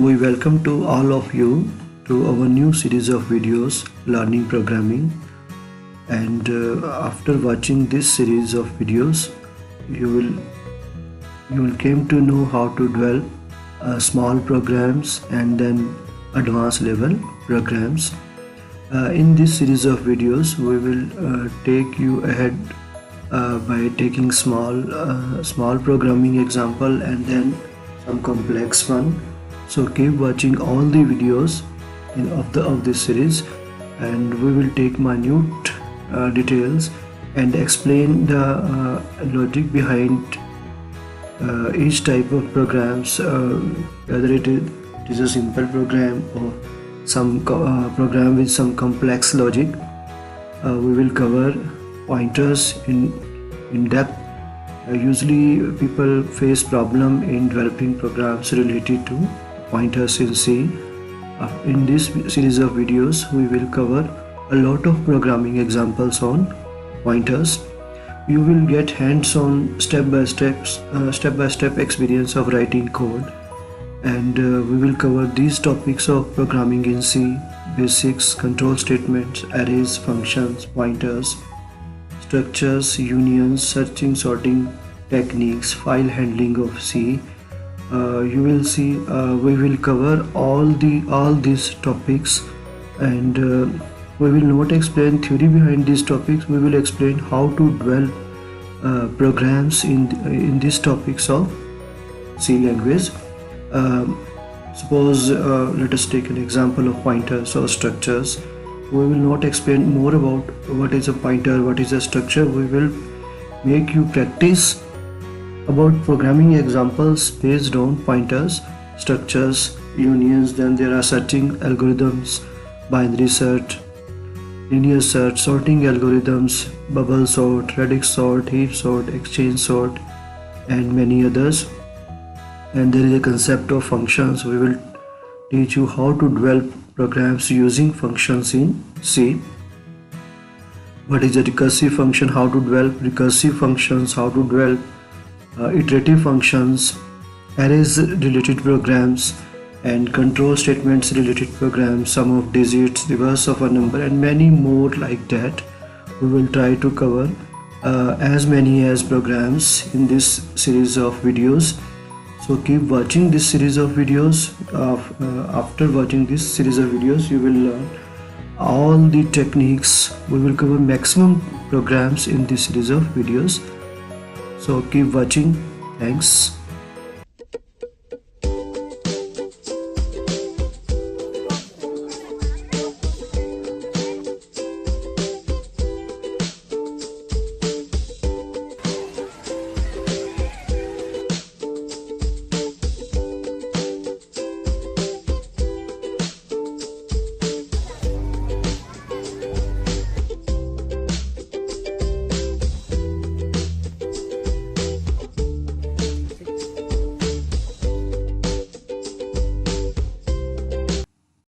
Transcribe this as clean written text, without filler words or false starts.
We welcome to all of you to our new series of videos learning programming, and after watching this series of videos you will came to know how to develop small programs and then advanced level programs. In this series of videos we will take you ahead by taking small programming example and then some complex one. So keep watching all the videos of this series, and we will take minute details and explain the logic behind each type of programs, whether it is a simple program or some program with some complex logic. We will cover pointers in depth. Usually people face problem in developing programs related to pointers in C. In this series of videos we will cover a lot of programming examples on pointers. You will get hands-on step-by-step experience of writing code, and we will cover these topics of programming in C: basics, control statements, arrays, functions, pointers, structures, unions, searching, sorting techniques, file handling of C. You will see we will cover all these topics, and we will not explain theory behind these topics. We will explain how to develop programs in these topics of C language. Suppose let us take an example of pointers or structures. We will not explain more about what is a pointer, what is a structure. We will make you practice about programming examples based on pointers, structures, unions. Then there are searching algorithms, binary search, linear search, sorting algorithms, bubble sort, radix sort, heap sort, exchange sort, and many others. And there is a concept of functions. We will teach you how to develop programs using functions in C. What is a recursive function, how to develop recursive functions, how to develop iterative functions, arrays related programs, and control statements related programs, sum of digits, reverse of a number, and many more like that. We will try to cover as many as programs in this series of videos. So keep watching this series of videos. After watching this series of videos you will learn all the techniques. We will cover maximum programs in this series of videos. So keep watching. Thanks.